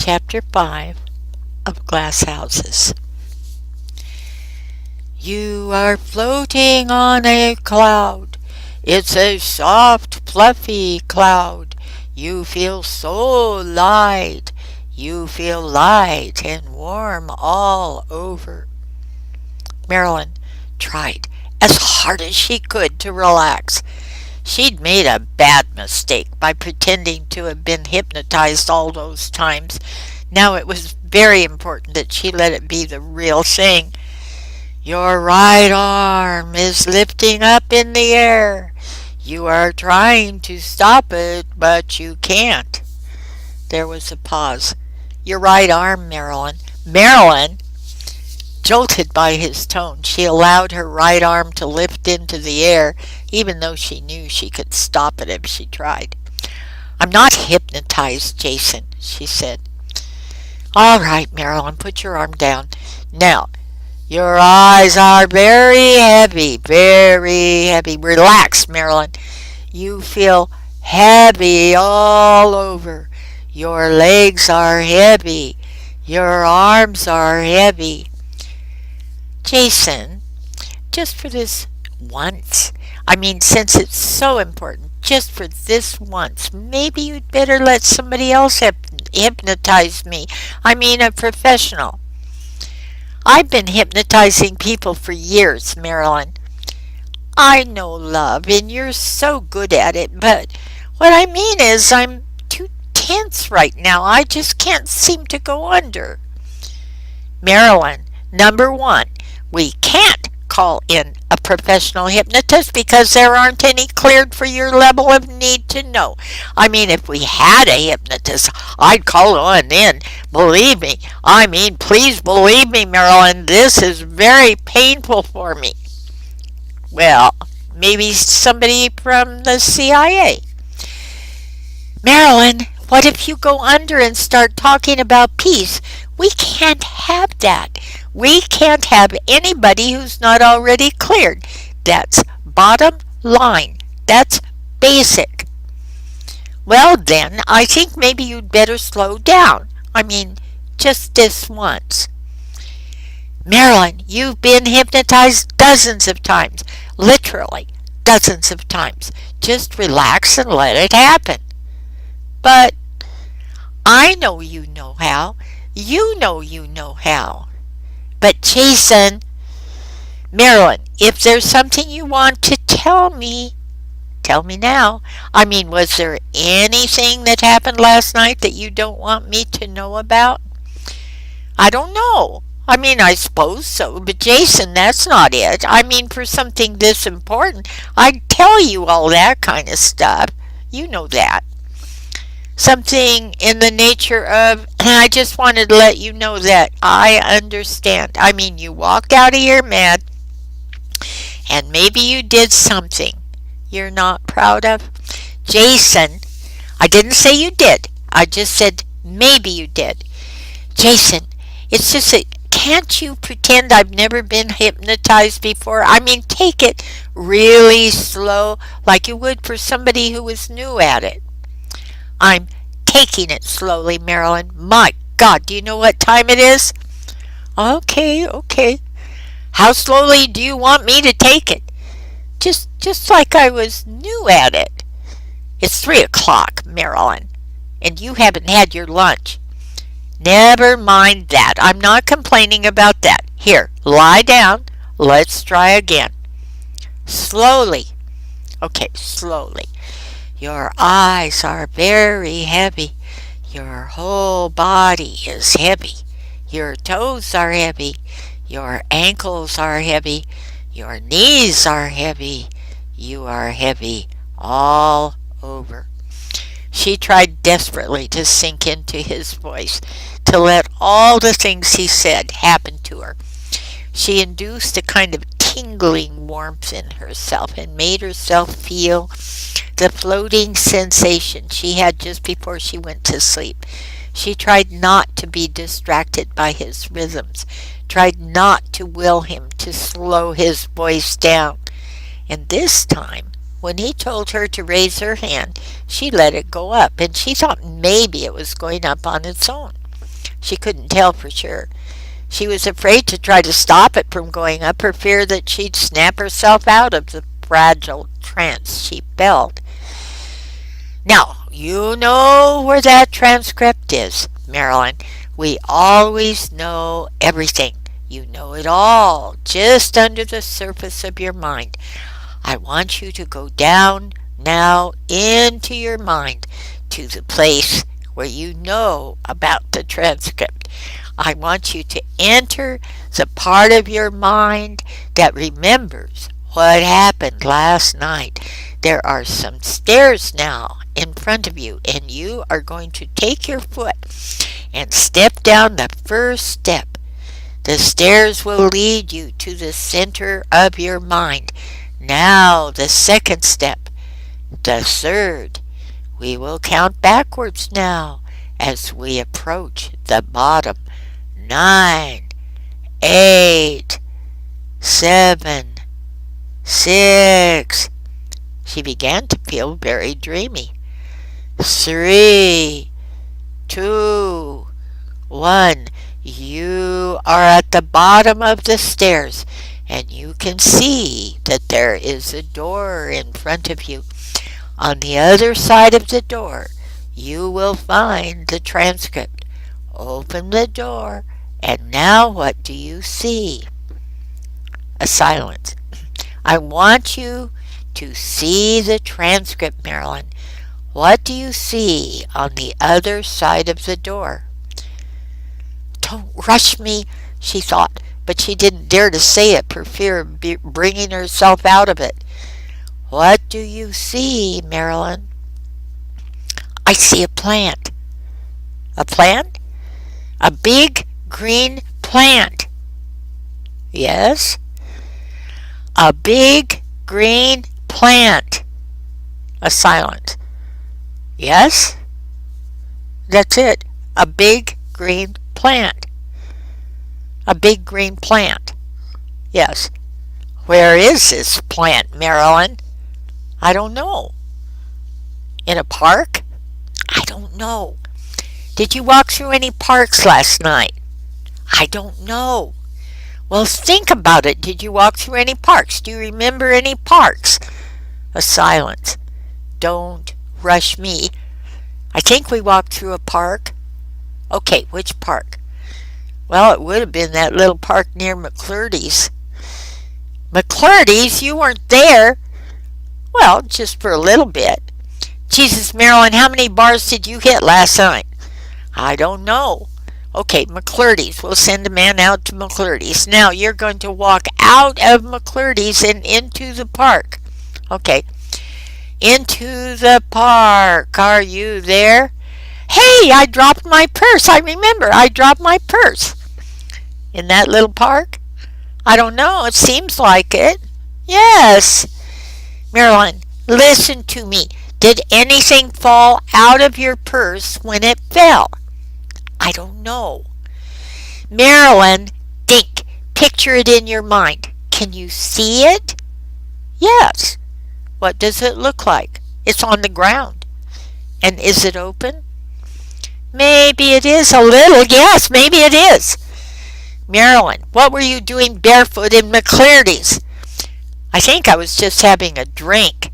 Chapter 5 of Glass Houses. You are floating on a cloud. It's a soft, fluffy cloud. You feel so light. You feel light and warm all over. Marilyn tried as hard as she could to relax. She'd made a bad mistake by pretending to have been hypnotized all those times. Now it was very important that she let it be the real thing. Your right arm is lifting up in the air. You are trying to stop it, but you can't. There was a pause. Your right arm, Marilyn. Marilyn! Jolted by his tone, she allowed her right arm to lift into the air, even though she knew she could stop it if she tried. I'm not hypnotized, Jason, she said. All right, Marilyn, put your arm down. Now, your eyes are very heavy, very heavy. Relax, Marilyn. You feel heavy all over. Your legs are heavy. Your arms are heavy. Jason, just for this once, since it's so important, just for this once, maybe you'd better let somebody else hypnotize me. A professional. I've been hypnotizing people for years, Marilyn. I know, love, and you're so good at it, but what I mean is I'm too tense right now. I just can't seem to go under. Marilyn, number one, we can't call in a professional hypnotist because there aren't any cleared for your level of need to know. If we had a hypnotist, I'd call one in. Believe me. Please believe me, Marilyn. This is very painful for me. Well, maybe somebody from the CIA. Marilyn, what if you go under and start talking about peace? We can't have that. We can't have anybody who's not already cleared. That's bottom line. That's basic. Well then, I think maybe you'd better slow down. Just this once. Marilyn, you've been hypnotized dozens of times. Literally, dozens of times. Just relax and let it happen. But I know you know how. You know how. But Jason, Marilyn, if there's something you want to tell me now. Was there anything that happened last night that you don't want me to know about? I don't know. I suppose so, but Jason, that's not it. For something this important, I'd tell you all that kind of stuff. You know that. Something in the nature of, I just wanted to let you know that I understand. You walked out of here mad, and maybe you did something you're not proud of. Jason, I didn't say you did. I just said maybe you did. Jason, it's just that can't you pretend I've never been hypnotized before? Take it really slow, like you would for somebody who was new at it. I'm taking it slowly, Marilyn. My God, do you know what time it is? Okay. How slowly do you want me to take it? Just like I was new at it. It's 3 o'clock, Marilyn, and you haven't had your lunch. Never mind that. I'm not complaining about that. Here, lie down. Let's try again. Slowly. Okay, slowly. Your eyes are very heavy. Your whole body is heavy. Your toes are heavy. Your ankles are heavy. Your knees are heavy. You are heavy all over. She tried desperately to sink into his voice, to let all the things he said happen to her. She induced a kind of tingling warmth in herself and made herself feel the floating sensation she had just before she went to sleep. She tried not to be distracted by his rhythms, tried not to will him to slow his voice down. And this time, when he told her to raise her hand, she let it go up, and she thought maybe it was going up on its own. She couldn't tell for sure. She was afraid to try to stop it from going up for fear that she'd snap herself out of the fragile trance she felt. Now, you know where that transcript is, Marilyn. We always know everything. You know it all, just under the surface of your mind. I want you to go down now into your mind to the place where you know about the transcript. I want you to enter the part of your mind that remembers what happened last night. There are some stairs now in front of you, and you are going to take your foot and step down the first step. The stairs will lead you to the center of your mind. Now the second step, the third. We will count backwards now as we approach the bottom. 9, 8, 7, 6. She began to feel very dreamy. 3, 2, 1. You are at the bottom of the stairs, and you can see that there is a door in front of you. On the other side of the door, you will find the transcript. Open the door, and now what do you see? A silence. I want you to see the transcript, Marilyn. What do you see on the other side of the door? Don't rush me, she thought, but she didn't dare to say it for fear of bringing herself out of it. What do you see, Marilyn? I see a plant. A plant? A big green plant. Yes? A big green plant. A silence. Yes? That's it. A big green plant. A big green plant. Yes. Where is this plant, Marilyn? I don't know. In a park? I don't know. Did you walk through any parks last night? I don't know. Well, think about it. Did you walk through any parks? Do you remember any parks? A silence. Don't rush me. I think we walked through a park. Okay, which park? Well, it would have been that little park near McClurdy's. McClurdy's? You weren't there. Well, just for a little bit. Jesus, Marilyn, how many bars did you hit last night? I don't know. Okay, McClurdy's. We'll send a man out to McClurdy's. Now you're going to walk out of McClurdy's and into the park. Okay. Into the park. Are you there? Hey, I dropped my purse. I remember. I dropped my purse. In that little park? I don't know. It seems like it. Yes. Marilyn, listen to me. Did anything fall out of your purse when it fell? I don't know. Marilyn, think. Picture it in your mind. Can you see it? Yes. What does it look like? It's on the ground. And is it open? Maybe it is a little. Yes, maybe it is. Marilyn, what were you doing barefoot in McClurdy's? I think I was just having a drink.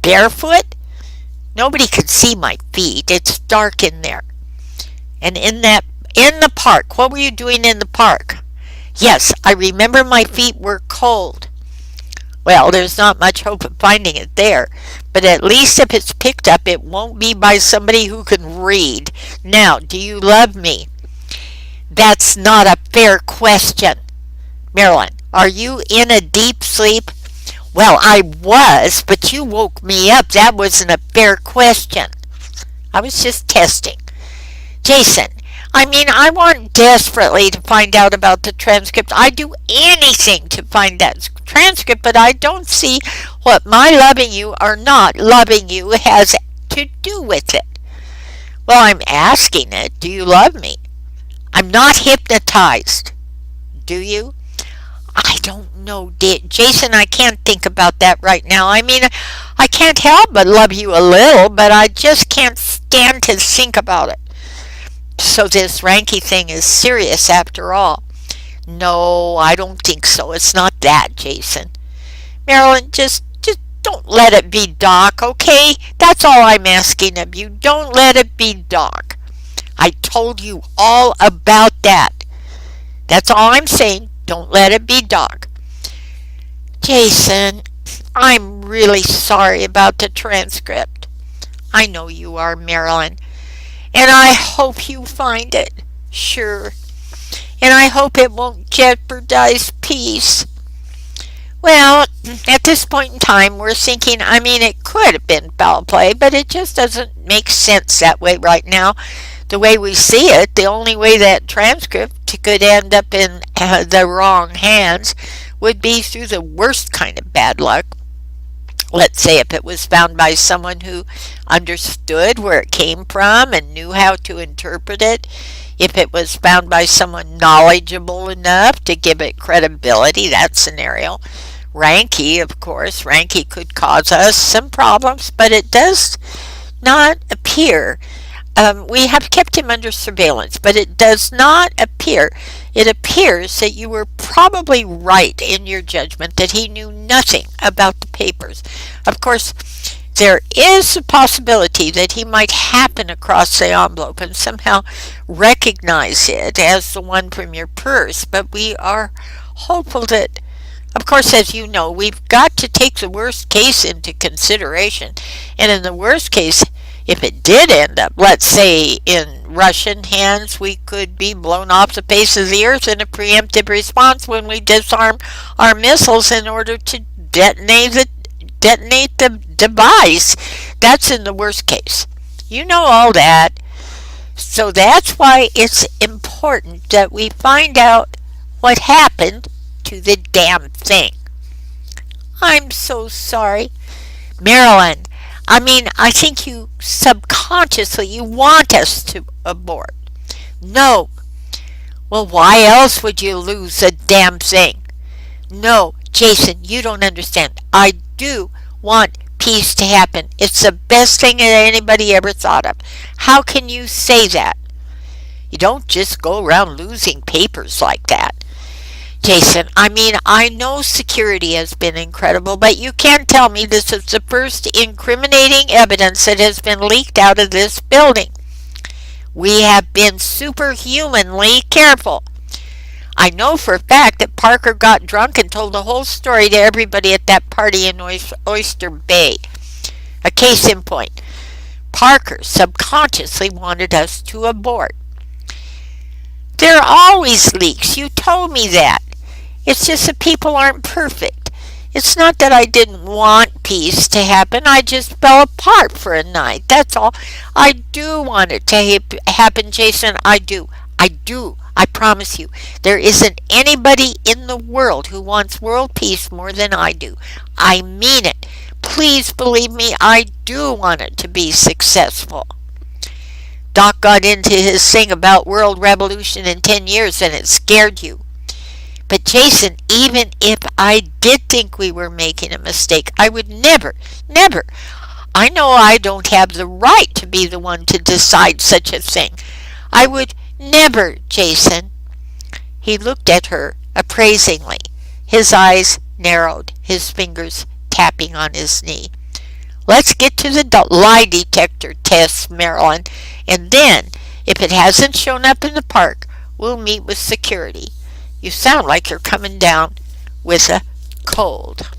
Barefoot? Nobody could see my feet. It's dark in there. And in the park, what were you doing in the park? Yes, I remember my feet were cold. Well, there's not much hope of finding it there, but at least if it's picked up, it won't be by somebody who can read. Now, do you love me? That's not a fair question. Marilyn, are you in a deep sleep? Well, I was, but you woke me up. That wasn't a fair question. I was just testing. Jason, I want desperately to find out about the transcript. I'd do anything to find that transcript, but I don't see what my loving you or not loving you has to do with it. Well, I'm asking it. Do you love me? I'm not hypnotized. Do you? I don't know, Jason, I can't think about that right now. I can't help but love you a little, but I just can't stand to think about it. So this Ranky thing is serious after all. No, I don't think so. It's not that, Jason. Marilyn, just don't let it be Doc, okay? That's all I'm asking of you. Don't let it be Doc. I told you all about that. That's all I'm saying. Don't let it be Doc. Jason, I'm really sorry about the transcript. I know you are, Marilyn, and I hope you find it. Sure. And I hope it won't jeopardize peace. Well, at this point in time, we're thinking, it could have been foul play, but it just doesn't make sense that way right now. The way we see it, the only way that transcript could end up in the wrong hands would be through the worst kind of bad luck. Let's say if it was found by someone who understood where it came from and knew how to interpret it. If it was found by someone knowledgeable enough to give it credibility, that scenario. Ranky, of course, Ranky could cause us some problems, but it does not appear. We have kept him under surveillance, but it does not appear. It appears that you were probably right in your judgment that he knew nothing about the papers. Of course, there is a possibility that he might happen across the envelope and somehow recognize it as the one from your purse, but we are hopeful that, of course, as you know, we've got to take the worst case into consideration. And in the worst case, if it did end up, let's say, in Russian hands, we could be blown off the face of the earth in a preemptive response when we disarm our missiles in order to detonate the device. That's in the worst case. You know all that. So that's why it's important that we find out what happened to the damn thing. I'm so sorry. Marilyn, I think you subconsciously, you want us to abort. No. Well, why else would you lose the damn thing? No, Jason, you don't understand. I do want peace to happen. It's the best thing that anybody ever thought of. How can you say that? You don't just go around losing papers like that. Jason, I know security has been incredible, but you can't tell me this is the first incriminating evidence that has been leaked out of this building. We have been superhumanly careful. I know for a fact that Parker got drunk and told the whole story to everybody at that party in Oyster Bay. A case in point. Parker subconsciously wanted us to abort. There are always leaks. You told me that. It's just that people aren't perfect. It's not that I didn't want peace to happen. I just fell apart for a night. That's all. I do want it to happen, Jason. I do. I promise you. There isn't anybody in the world who wants world peace more than I do. I mean it. Please believe me, I do want it to be successful. Doc got into his thing about world revolution in 10 years and it scared you. But Jason, even if I did think we were making a mistake, I would never. I know I don't have the right to be the one to decide such a thing. I would never, Jason. He looked at her appraisingly. His eyes narrowed, his fingers tapping on his knee. Let's get to the lie detector test, Marilyn, and then, if it hasn't shown up in the park, we'll meet with security. You sound like you're coming down with a cold.